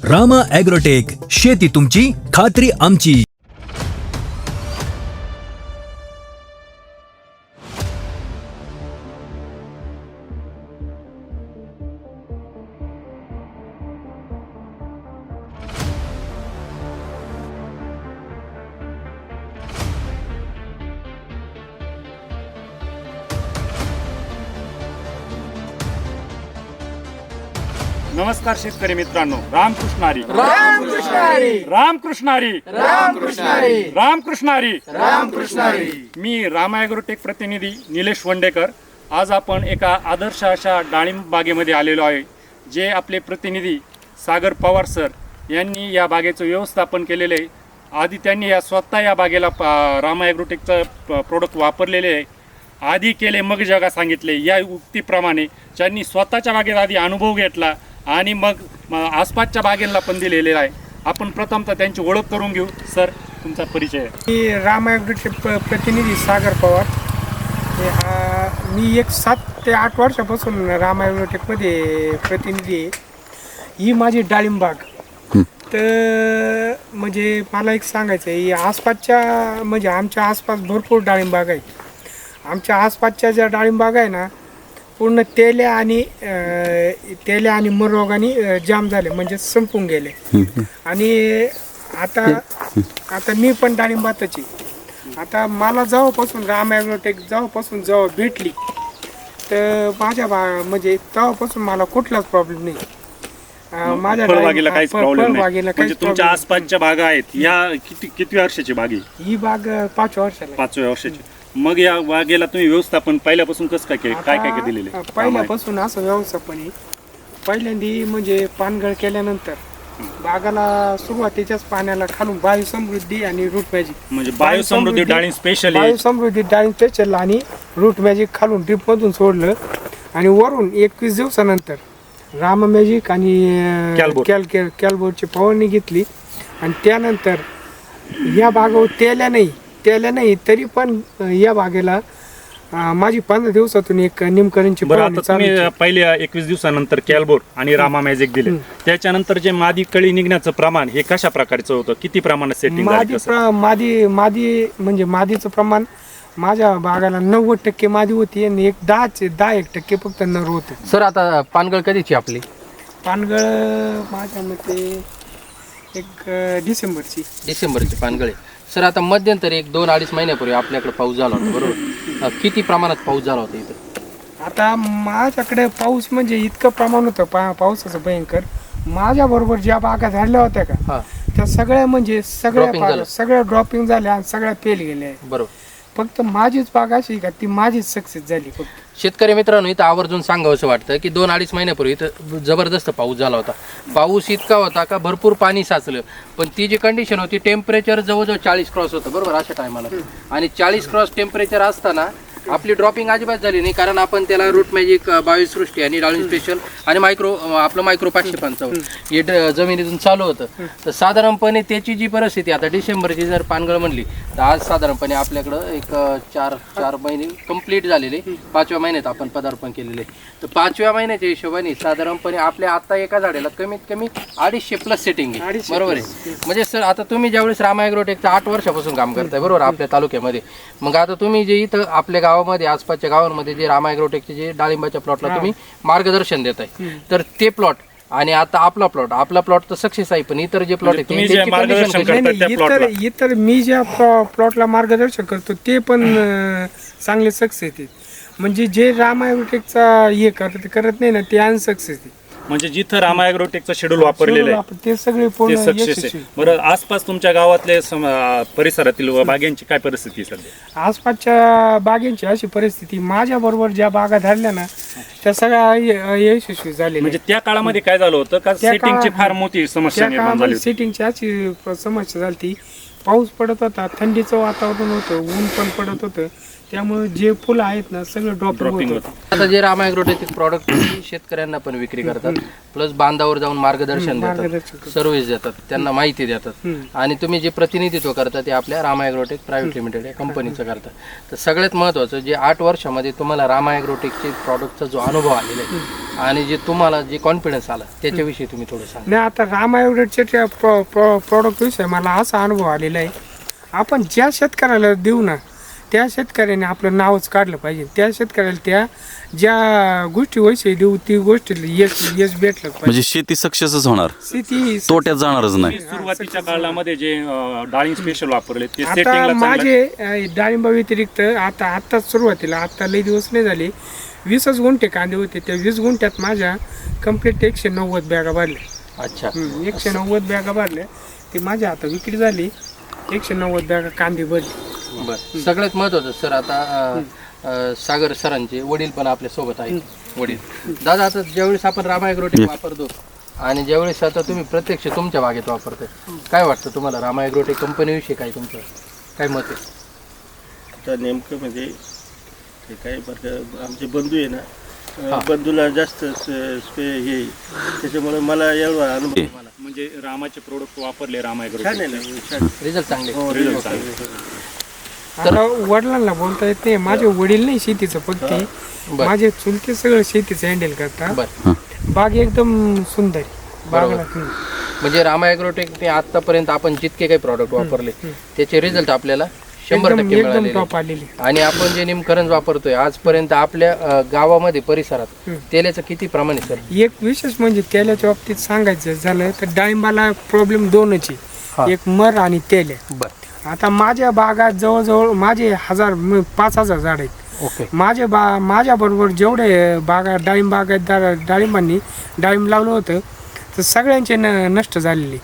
Rama agrotech, शेती तुमची, खात्री आमची. नमस्कार शेतकरी मित्रांनो, रामकृष्णारी रामकृष्णारी रामकृष्णारी रामकृष्णारी रामकृष्णारी रामकृष्णारी. मी रामा ॲग्रोटेक प्रतिनिधी निलेश वंडेकर. आज आपण एका आदर्श अशा डाळिंब बागेमध्ये आलेलो आहे. जे आपले प्रतिनिधी सागर पवार सर यांनी या बागेचं व्यवस्थापन केलेलं आहे. आधी त्यांनी स्वतः या बागेला रामा ॲग्रोटेकचं प्रोडक्ट वापरलेले आहे. आधी केले मग जगा सांगितले या उक्तीप्रमाणे त्यांनी स्वतःच्या बागेत आधी अनुभव घेतला आणि मग आसपासच्या बागेला पण दिलेले आहे. आपण प्रथमतः त्यांची ओळख करून घेऊ. सर, तुमचा परिचय. मी रामा ॲग्रोटेक प्रतिनिधी सागर पवार. मी 7 ते 8 वर्षापासून रामा ॲग्रोटेकमध्ये प्रतिनिधी आहे. ही माझी डाळिंब बाग. तर म्हणजे मला एक सांगायचं आहे, आसपासच्या म्हणजे आमच्या आसपास भरपूर डाळिंब बाग आहेत. आमच्या आसपासच्या ज्या डाळिंब बाग आहे ना, पूर्ण तेल्या आणि मर रोगाने जाम झाले, म्हणजे संपून गेले. आणि आता मी पण डाळिंबातच आहे. आता मला जेव्हापासून रामा ॲग्रोटेक जेव्हा भेटली, तर माझ्या म्हणजे तेव्हापासून मला कुठलाच प्रॉब्लेम नाही. माझ्या फळबागेला काहीच प्रॉब्लेम नाही. म्हणजे तुमच्या आसपासच्या बागा आहेत. या किती वर्षाची बाग आहे? ही बाग 5 वर्षाला. 5व्या वर्षाची. मग या बागेला तुम्ही व्यवस्थापन पहिल्यापासून कसं काय केलं? काय दिलेले? पहिल्यापासून असं व्यवस्थापन आहे. पहिल्यांदा म्हणजे पानगळ केल्यानंतर बागाला सुरुवातीच्याच पाण्याला खालून बायोसमृद्धी आणि रूट मॅजिक, म्हणजे बायोसमृद्धी डाळिंब स्पेशल बायोसमृद्धी डाळिंब स्पेशल आणि रूट मॅजिक खालून ड्रिप मधून सोडलं. आणि वरून 21 दिवसानंतर रामा मॅजिक आणि कॅलबोर्डची फवारणी घेतली. आणि त्यानंतर या बागावर तेल्या नाही तरी पण या बागेला माझी 15 दिवसातून एक निमकरणची फवारणी चालू. पहिले 21 दिवसानंतर कॅलबोर्ड आणि रामा मॅजिक दिले. त्याच्यानंतर जे मादी कळी निघण्याचं प्रमाण हे कशा प्रकारचं होतं? किती प्रमाणात सेटिंग? मादी म्हणजे मादीचं प्रमाण माझ्या बागाला 90% मादी होती आणि 10% फक्त नर होते. सर, आता पानगळ कधीची आपली? पानगळ माझ्या मते एक डिसेंबरची पानगळ आहे. सर, आता मध्यंतरी 2-2.5 महिन्यापूर्वी आपल्याकडे पाऊस झाला होता, बरोबर? किती प्रमाणात पाऊस झाला होता इथं? आता माझ्याकडे पाऊस म्हणजे इतकं प्रमाण होतं पावसाचं भयंकर. माझ्या बरोबर ज्या बागा झाल्या होत्या का, त्या सगळ्या म्हणजे सगळ्या ड्रॉपिंग झाल्या आणि सगळ्या फेल गेल्या. बरोबर. फक्त माझीच बाग अशी का ती माझीच सक्सेस झाली. फक्त शेतकरी मित्रांनो, इथं आवर्जून सांगावं असं वाटतं की 2-2.5 महिन्यापूर्वी इथं जबरदस्त पाऊस झाला होता. पाऊस इतका होता का भरपूर पाणी साचलं. पण ती जी कंडिशन होती, टेम्परेचर जवळजवळ 40 क्रॉस होतं, बरोबर, अशा टायमाला. आणि 40 क्रॉस टेम्परेचर असताना आपली ड्रॉपिंग अजिबात झाली नाही, कारण आपण त्याला रूट मॅजिक, बायोसृष्टी आणि डाळिंब स्पेशल आणि मायक्रो 555 हे जमिनीतून चालू होतं. तर साधारणपणे त्याची जी परिस्थिती आता डिसेंबरची जर पानगळ म्हणली, तर आज साधारणपणे आपल्याकडं एक 4 महिने कंप्लीट झालेले. 5व्या महिन्यात आपण पदार्पण केलेले. तर 5व्या महिन्याच्या हिशोबाने साधारणपणे आपल्या आता एका झाडाला कमीत कमी 250+ सेटिंग आहे, बरोबर आहे? म्हणजे सर, आता तुम्ही ज्यावेळेस रामा ॲग्रोटेकचं 8 वर्षापासून काम करताय, बरोबर, आपल्या तालुक्यामध्ये. मग आता तुम्ही जे इथं आपल्या गावामध्ये, आसपासच्या गावांमध्ये जे रामा ॲग्रोटेकचे जे डाळिंबाच्या प्लॉटला तुम्ही मार्गदर्शन देत आहे, तर ते प्लॉट आणि आता आपला प्लॉट तर सक्सेस आहे. पण इतर जे प्लॉट आहेत इतर मी ज्या प्लॉटला मार्गदर्शन करतो ते पण चांगले सक्सेस आहेत. म्हणजे जे रामा ॲग्रोटेकचा हे करत नाही ना, ते अनसक्सेस आहे. म्हणजे जिथं रामा ॲग्रोटेकचं शेड्यूल वापरलेलं आहे ते सगळे सक्सेस आहे. बरं, आसपास तुमच्या गावातले परिसरातील बागांची काय परिस्थिती सध्या? आसपासच्या बागेंची अशी परिस्थिती, माझ्या बरोबर ज्या बागा धरल्या ना, त्या सगळ्या यशस्वी झाले. म्हणजे त्या काळामध्ये काय झालं होतं का, सेटिंगची फार मोठी समस्या निर्माण झाली होती. सेटिंगची अशी समस्या झाली. पाऊस पडत होता, थंडीचं वातावरण होतं, ऊन पण पडत होतं, त्यामुळे जे फुलं आहेत ना सगळं ड्रॉपिंग होतं. आता जे रामा ॲग्रोटेक प्रॉडक्ट शेतकऱ्यांना पण विक्री करतात, प्लस बांधावर जाऊन मार्गदर्शन देतात, सर्व्हिस देतात, त्यांना माहिती देतात. आणि तुम्ही जे प्रतिनिधित्व करता ते आपल्या रामा ॲग्रोटेक प्रायव्हेट लिमिटेड या कंपनीचं करता. तर सगळ्यात महत्त्वाचं जे 8 वर्षामध्ये तुम्हाला रामा ॲग्रोटेकचे प्रॉडक्टचा जो अनुभव आलेला आहे आणि जे तुम्हाला जे कॉन्फिडन्स आला त्याच्याविषयी तुम्ही थोडं सांगा. नाही, आता रामायग्रोटेकच्या प्रॉडक्ट विषयी मला असा अनुभव आलेला आहे, आपण ज्या शेतकऱ्याला देऊ ना त्या शेतकऱ्याने आपलं नावच काढलं पाहिजे. त्या शेतकऱ्याला त्या ज्या गोष्टी विषयी देऊ ती गोष्टी यश भेटलं पाहिजे. म्हणजे शेती सक्सेसच होणार, शेती तोट्यात जाणारच नाही. सुरुवातीच्या काळामध्ये जे डाळिंब स्पेशल वापरले ते आता सेटिंगला माझे डाळिंबा व्यतिरिक्त आताच सुरुवातीला आता लई दिवस नाही झाले 20 गुंठे कांदे होते. त्या 20 गुंठ्यात माझ्या कम्प्लीट 190 बॅगा भरल्या. अच्छा, 190 बॅगा भरल्या. ते माझ्या आता विक्री झाली 190 बॅगा कांदे भरले. बरं. सगळ्यात महत्त्वाचं सर आता सागर सरांचे वडील पण आपल्या सोबत आहेत. वडील दादा, आता ज्यावेळेस आपण रामा ॲग्रोटेक वापरतो आणि ज्यावेळेस आता तुम्ही प्रत्यक्ष तुमच्या बागेत वापरतो, काय वाटतं तुम्हाला रामा ॲग्रोटेक कंपनीविषयी काय तुमचं काय मत आहे? आता नेमकं म्हणजे ते काय बरं आमचे बंधू आहे ना, बंधूला जास्त हे त्याच्यामुळे मला एवढा अनुभव मला म्हणजे रामाचे प्रोडक्ट वापरले रामा छान आहे ॲग्रोटेक. ना, छान. रिझल्ट चांगले. रिझल्ट चांगले. आता वडिलांना बोलता येत नाही, माझे वडील नाही शेतीचं पत्ती, बरं. माझे चुलते सगळं शेतीचं हँडल करतात. बरं. बाग एकदम सुंदर बागला. म्हणजे रामा ॲग्रोटेक आतापर्यंत आपण जितके काही प्रॉडक्ट वापरले त्याचे रिझल्ट आपल्याला 100% एकदम मिळालेले. टॉप आलेली. आणि आपण जे निमकरण वापरतोय आजपर्यंत आपल्या गावामध्ये परिसरात तेलाचं किती प्रमाण आहे सर? एक विशेष म्हणजे तेलाच्या बाबतीत सांगायचं झालं तर डाळिंबाला प्रॉब्लेम दोनच आहे, एक मर आणि तेल आहे. बरं. आता माझ्या बागात जवळजवळ माझे 5,000 झाड आहेत. ओके. माझ्या बरोबर जेवढे बागा डाळिंब बागायतदार डाळिंबांनी डाळिंब लावलं होतं तर सगळ्यांचे नष्ट झालेले.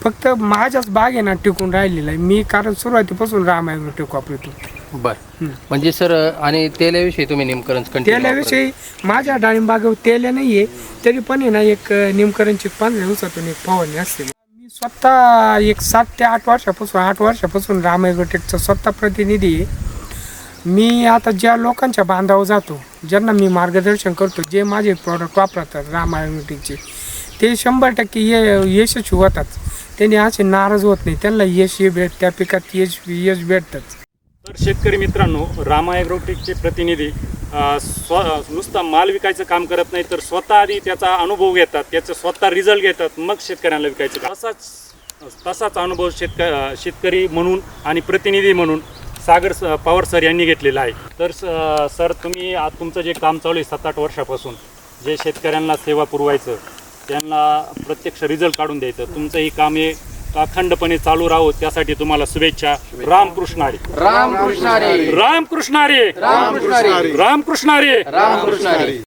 फक्त माझ्याच बाग आहे ना टिकून राहिलेला आहे. मी कारण सुरुवातीपासून रामा ॲग्रोटेक वापरतो. बरं. म्हणजे सर आणि तेलाविषयी तुम्ही निमकरण तेलाविषयी माझ्या डाळिंब बागेवर तेल नाही आहे, तरी पण आहे ना एक निमकरणची 15 दिवसातून एक फवारणी असते. मी स्वतः एक 7 ते 8 वर्षापासून रामा ॲग्रोटेकचा स्वतः प्रतिनिधी आहे. मी आता ज्या लोकांच्या बांधावर जातो, ज्यांना मी मार्गदर्शन करतो, जे माझे प्रॉडक्ट वापरतात रामा ॲग्रोटेकचे, ते 100% यशस्वी होतात. त्यांनी असे नाराज होत नाही, त्यांना यश त्या पिकात यश भेटतात. तर शेतकरी मित्रांनो, रामा ॲग्रोटेकचे प्रतिनिधी नुसता माल विकायचं काम करत नाही, तर स्वतः आधी त्याचा अनुभव घेतात, त्याचं स्वतः रिझल्ट घेतात, मग शेतकऱ्यांना विकायचं काम. तसाच अनुभव शेतकरी म्हणून आणि प्रतिनिधी म्हणून सागर पवार सर यांनी घेतलेला आहे. तर सर तुम्ही तुमचं जे काम चालू आहे 7-8 वर्षापासून, जे शेतकऱ्यांना सेवा पुरवायचं, त्यांना प्रत्यक्ष रिझल्ट काढून द्यायचं, तुमचं ही काम हे अखंडपणे चालू राहू त्यासाठी तुम्हाला शुभेच्छा. रामकृष्ण हरी. रामकृष्ण हरी. रामकृष्ण हरी. रामकृष्ण हरी. रामकृष्ण हरी. रामकृष्ण हरी.